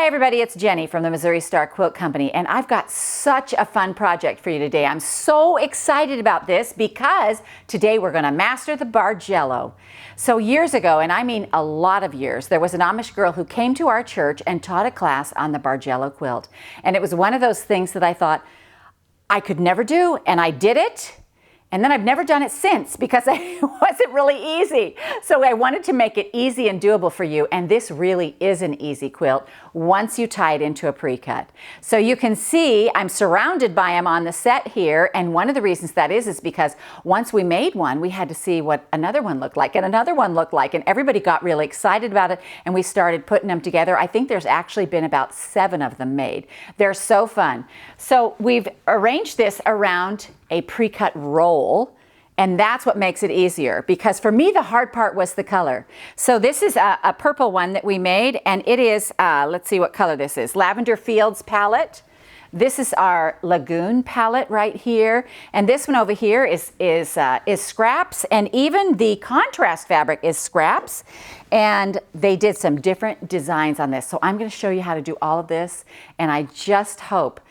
everybody, it's Jenny from the Missouri Star Quilt Company, and I've got such a fun project for you today. I'm so excited about this because today we're going to master the Bargello. So years ago, and I mean a lot of years, there was an Amish girl who came to our church and taught a class on the Bargello quilt. And it was one of those things that I thought I could never do, and I did it. And then I've never done it since because it wasn't really easy. So I wanted to make it easy and doable for you. And this really is an easy quilt once you tie it into a pre-cut. So you can see I'm surrounded by them on the set here. And one of the reasons that is because once we made one, we had to see what another one looked like and another one looked like. And everybody got really excited about it. And we started putting them together. I think there's actually been about 7 of them made. They're so fun. So we've arranged this around a pre-cut roll, and that's what makes it easier, because for me the hard part was the color. So this is a purple one that we made, and it is let's see what color this is. Lavender Fields palette. This is our Lagoon palette right here, and this one over here is scraps, and even the contrast fabric is scraps, and they did some different designs on this. So I'm going to show you how to do all of this, and I just hope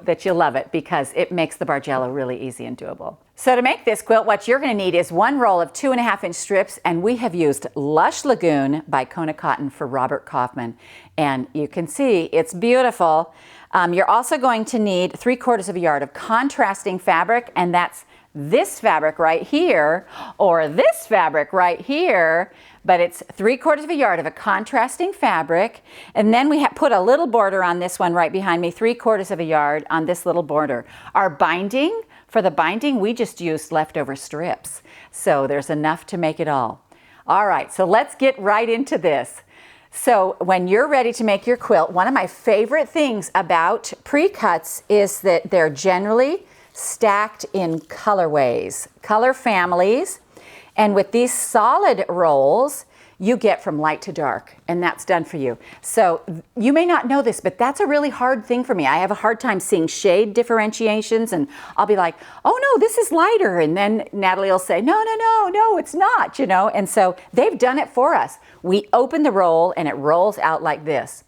that you'll love it because it makes the Bargello really easy and doable. So to make this quilt, what you're going to need is 1 roll of 2.5-inch strips, and we have used Lush Lagoon by Kona Cotton for Robert Kaufman. And you can see it's beautiful. You're also going to need 3/4 of a yard of contrasting fabric, and that's this fabric right here or this fabric right here, but it's 3/4 of a yard of a contrasting fabric. And then we put a little border on this one right behind me, 3/4 of a yard on this little border. Our binding, for the binding, we just used leftover strips. So there's enough to make it all. All right, so let's get right into this. So when you're ready to make your quilt, one of my favorite things about pre-cuts is that they're generally stacked in colorways, color families. And with these solid rolls, you get from light to dark, and that's done for you. So you may not know this, but that's a really hard thing for me. I have a hard time seeing shade differentiations, and I'll be like, oh no, this is lighter. And then Natalie will say, no, it's not, you know? And so they've done it for us. We open the roll and it rolls out like this.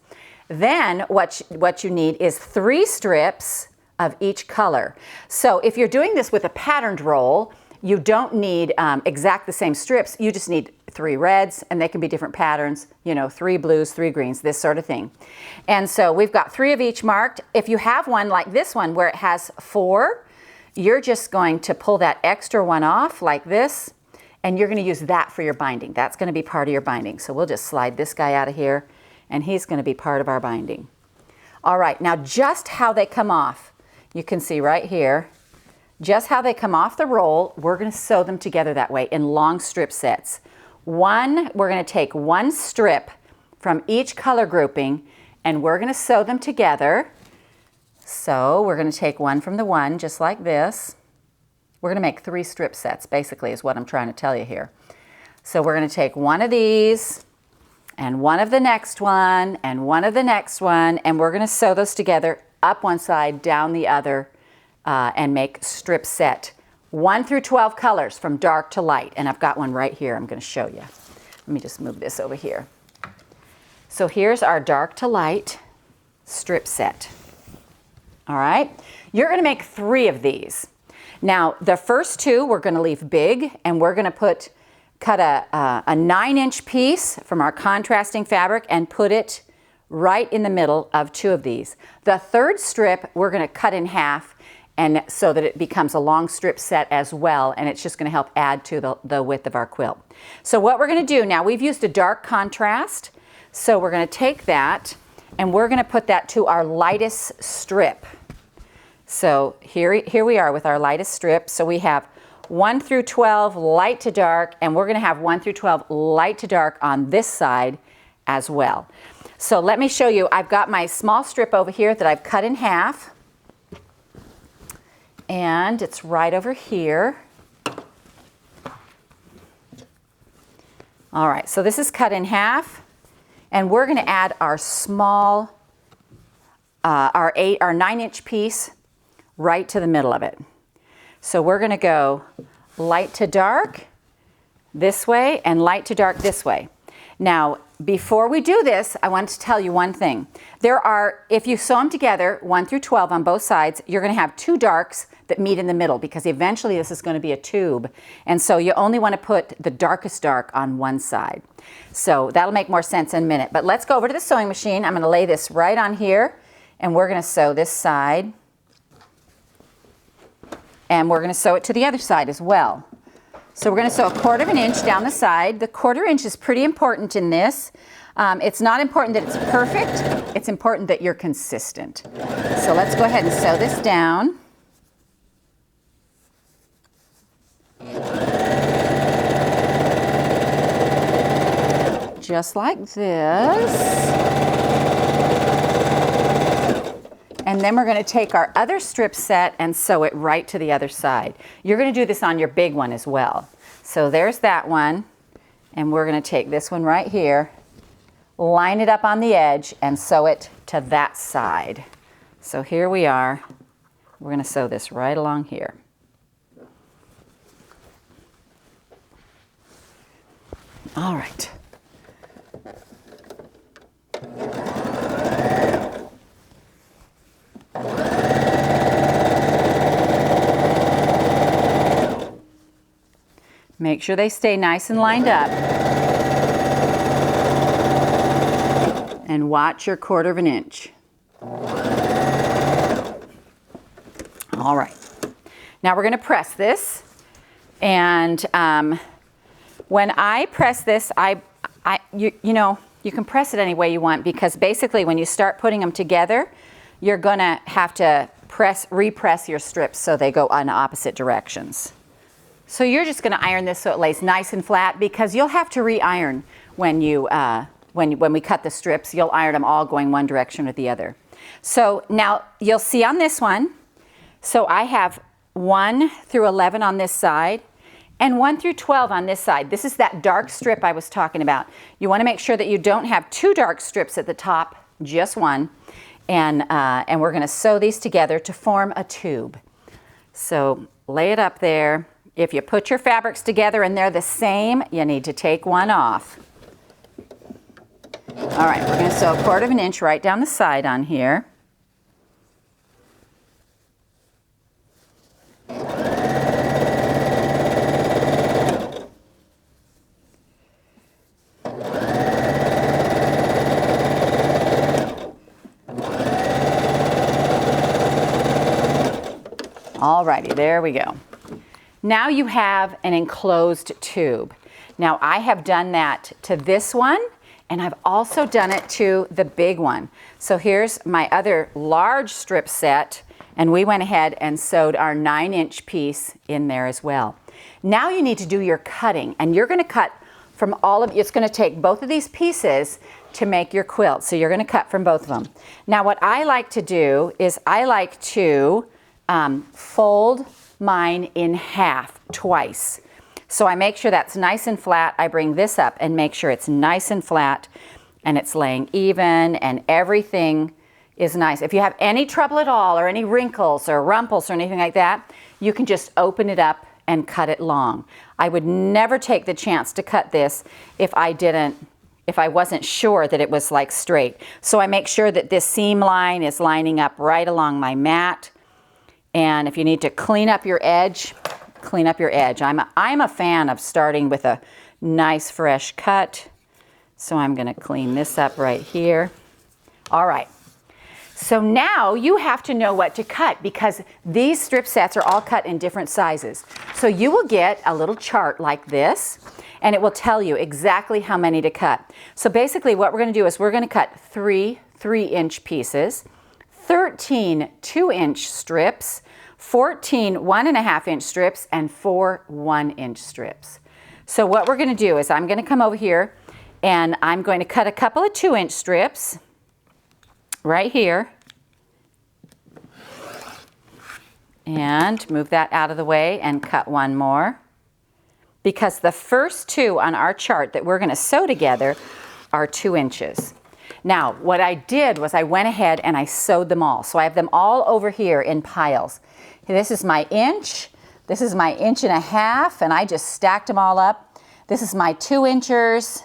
Then what you need is 3 strips of each color. So if you're doing this with a patterned roll, you don't need exact the same strips. You just need 3 reds, and they can be different patterns, you know, 3 blues, 3 greens, this sort of thing. And so we've got 3 of each marked. If you have one like this one where it has 4, you're just going to pull that extra one off like this, and you're going to use that for your binding. That's going to be part of your binding. So we'll just slide this guy out of here, and he's going to be part of our binding. All right, now just how they come off. You can see right here, just how they come off the roll. We're going to sew them together that way in long strip sets. We're going to take 1 strip from each color grouping, and we're going to sew them together. So we're going to take 1 from the one, just like this. We're going to make 3 strip sets, basically, is what I'm trying to tell you here. So we're going to take 1 of these, and 1 of the next one, and 1 of the next one, and we're going to sew those together up one side, down the other, and make strip set 1 through 12 colors from dark to light. And I've got one right here I'm going to show you. Let me just move this over here. So here's our dark to light strip set. All right, you're going to make 3 of these. Now the first 2 we're going to leave big, and we're going to cut a 9-inch piece from our contrasting fabric and put it right in the middle of 2 of these. The 3rd strip we're going to cut in half, and so that it becomes a long strip set as well, and it's just going to help add to the width of our quilt. So what we're going to do now, we've used a dark contrast, so we're going to take that and we're going to put that to our lightest strip. So here we are with our lightest strip. So we have 1 through 12 light to dark, and we're going to have 1 through 12 light to dark on this side as well. So let me show you. I've got my small strip over here that I've cut in half, and it's right over here. All right, so this is cut in half, and we're going to add our small, our 9-inch piece right to the middle of it. So we're going to go light to dark this way and light to dark this way. Now, before we do this, I want to tell you one thing. There are, if you sew them together, 1 through 12 on both sides, you're going to have 2 darks that meet in the middle, because eventually this is going to be a tube. And so you only want to put the darkest dark on one side. So that'll make more sense in a minute. But let's go over to the sewing machine. I'm going to lay this right on here, and we're going to sew this side. And we're going to sew it to the other side as well. So we're going to sew 1/4 inch down the side. The 1/4 inch is pretty important in this. It's not important that it's perfect. It's important that you're consistent. So let's go ahead and sew this down. Just like this. And then we're going to take our other strip set and sew it right to the other side. You're going to do this on your big one as well. So there's that one. And we're going to take this one right here, line it up on the edge, and sew it to that side. So here we are. We're going to sew this right along here. All right. Make sure they stay nice and lined up. And watch your 1/4 inch. All right. Now we're going to press this. And when I press this, you know, you can press it any way you want, because basically when you start putting them together, you're going to have to repress your strips so they go in opposite directions. So you're just going to iron this so it lays nice and flat, because you'll have to re-iron when we cut the strips. You'll iron them all going one direction or the other. So now you'll see on this one, so I have 1 through 11 on this side and 1 through 12 on this side. This is that dark strip I was talking about. You want to make sure that you don't have 2 dark strips at the top, just one. And we're going to sew these together to form a tube. So lay it up there. If you put your fabrics together and they're the same, you need to take one off. All right, we're going to sew 1/4 inch right down the side on here. All righty, there we go. Now you have an enclosed tube. Now I have done that to this one, and I've also done it to the big one. So here's my other large strip set, and we went ahead and sewed our 9-inch piece in there as well. Now you need to do your cutting, and you're going to cut from it's going to take both of these pieces to make your quilt. So you're going to cut from both of them. Now what I like to do is I like to fold mine in half twice. So I make sure that's nice and flat. I bring this up and make sure it's nice and flat and it's laying even and everything is nice. If you have any trouble at all or any wrinkles or rumples or anything like that, you can just open it up and cut it long. I would never take the chance to cut this if I wasn't sure that it was like straight. So I make sure that this seam line is lining up right along my mat. And if you need to clean up your edge, clean up your edge. I'm a fan of starting with a nice fresh cut. So I'm going to clean this up right here. All right. So now you have to know what to cut, because these strip sets are all cut in different sizes. So you will get a little chart like this, and it will tell you exactly how many to cut. So basically what we're going to do is we're going to cut 3 3-inch pieces, 13 2-inch strips, 14 1.5-inch strips, and 4 1-inch strips. So what we're going to do is I'm going to come over here and I'm going to cut a couple of 2-inch strips right here and move that out of the way and cut one more, because the first 2 on our chart that we're going to sew together are 2 inches. Now, what I did was I went ahead and I sewed them all. So I have them all over here in piles. This is my inch, this is my 1.5 inches, and I just stacked them all up. This is my 2 inchers,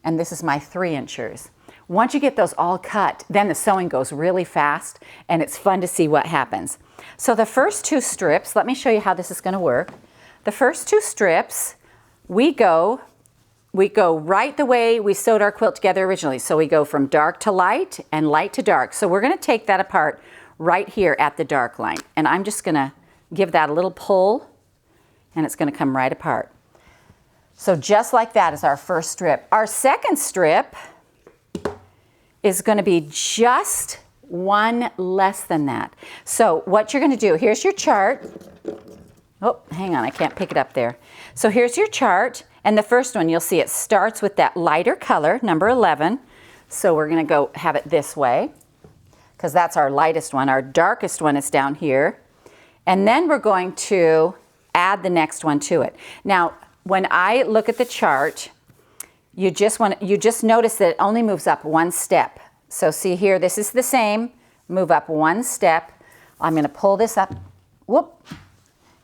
and this is my 3-inchers. Once you get those all cut, then the sewing goes really fast and it's fun to see what happens. So the first 2 strips, let me show you how this is going to work. The first 2 strips, we go right the way we sewed our quilt together originally. So we go from dark to light and light to dark. So we're going to take that apart right here at the dark line. And I'm just going to give that a little pull and it's going to come right apart. So just like that is our first strip. Our second strip is going to be just 1 less than that. So what you're going to do, here's your chart. Oh, hang on, I can't pick it up there. So here's your chart, and the first one you'll see it starts with that lighter color, number 11. So we're going to go have it this way because that's our lightest one. Our darkest one is down here. And then we're going to add the next one to it. Now, when I look at the chart, you just notice that it only moves up 1 step. So see here, this is the same, move up 1 step. I'm going to pull this up. Whoop.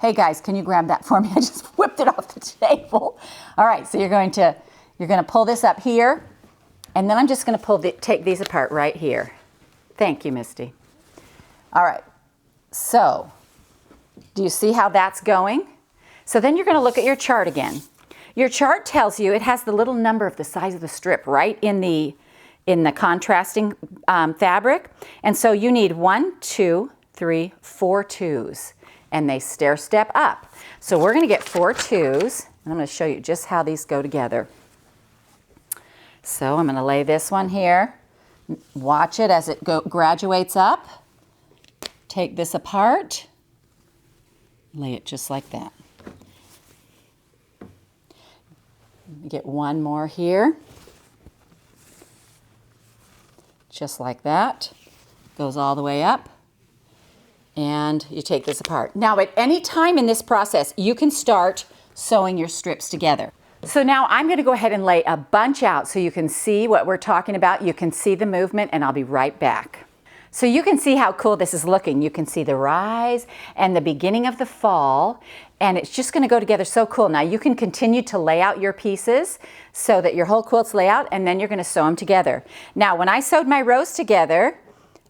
Hey guys, can you grab that for me? I just whipped it off the table. All right, so you're going to pull this up here, and then I'm just going to take these apart right here. Thank you, Misty. All right, so do you see how that's going? So then you're going to look at your chart again. Your chart tells you it has the little number of the size of the strip right in the contrasting fabric, and so you need 1, 2, 3, 4 twos. And they stair step up. So we're going to get 4 twos, and I'm going to show you just how these go together. So I'm going to lay this one here. Watch it as it graduates up. Take this apart. Lay it just like that. Get 1 more here. Just like that. Goes all the way up. And you take this apart. Now, at any time in this process, you can start sewing your strips together. So now I'm going to go ahead and lay a bunch out so you can see what we're talking about. You can see the movement, and I'll be right back. So you can see how cool this is looking. You can see the rise and the beginning of the fall, and it's just going to go together so cool. Now you can continue to lay out your pieces so that your whole quilt's lay out, and then you're going to sew them together. Now, when I sewed my rows together,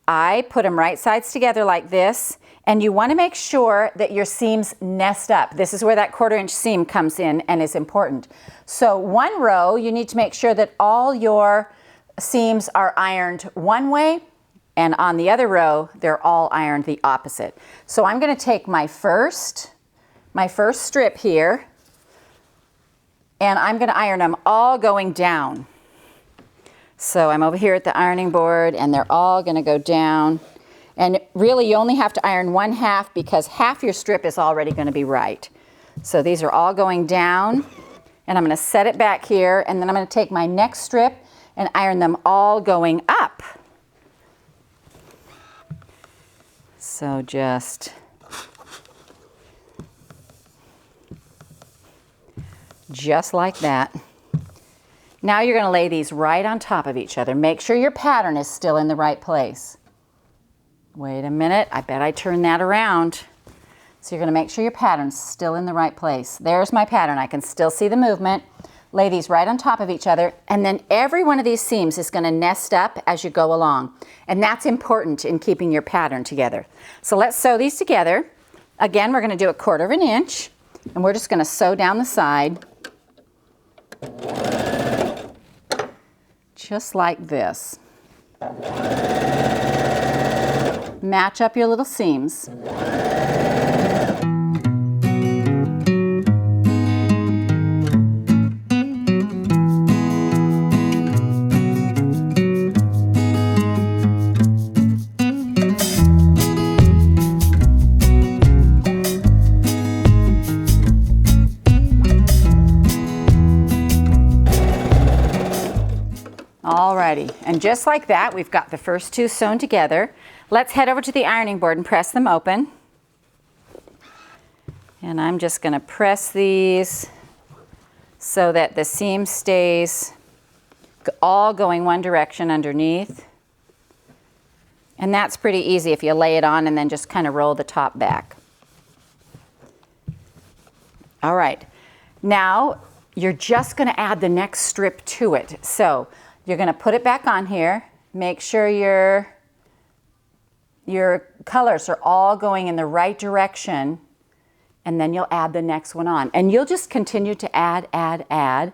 I put them right sides together like this, and you want to make sure that your seams nest up. This is where that 1/4 inch seam comes in and is important. So 1 row, you need to make sure that all your seams are ironed one way, and on the other row, they're all ironed the opposite. So I'm going to take my first strip here, and I'm going to iron them all going down. So I'm over here at the ironing board, and they're all going to go down. And really, you only have to iron 1/2 because half your strip is already going to be right. So these are all going down, and I'm going to set it back here, and then I'm going to take my next strip and iron them all going up. So just like that. Now you're going to lay these right on top of each other. Make sure your pattern is still in the right place. Wait a minute, I bet I turned that around. So you're going to make sure your pattern's still in the right place. There's my pattern. I can still see the movement. Lay these right on top of each other, and then every one of these seams is going to nest up as you go along. And that's important in keeping your pattern together. So let's sew these together. Again, we're going to do 1/4 inch, and we're just going to sew down the side. Just like this. Match up your little seams. Alrighty, and just like that, we've got the first 2 sewn together. Let's head over to the ironing board and press them open. And I'm just going to press these so that the seam stays all going one direction underneath. And that's pretty easy if you lay it on and then just kind of roll the top back. All right, now you're just going to add the next strip to it. So you're going to put it back on here. Make sure your colors are all going in the right direction, and then you'll add the next one on. And you'll just continue to add,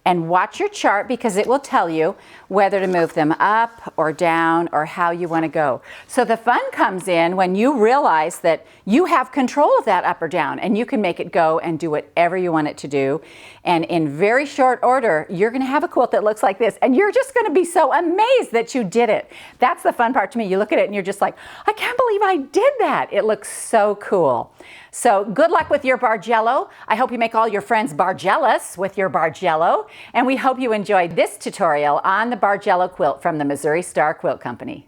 and watch your chart because it will tell you whether to move them up or down or how you want to go. So the fun comes in when you realize that you have control of that up or down, and you can make it go and do whatever you want it to do. And in very short order, you're going to have a quilt that looks like this, and you're just going to be so amazed that you did it. That's the fun part to me. You look at it and you're just like, I can't believe I did that. It looks so cool. So good luck with your Bargello. I hope you make all your friends Bargellas with your Bargello. And we hope you enjoyed this tutorial on the Bargello quilt from the Missouri Star Quilt Company.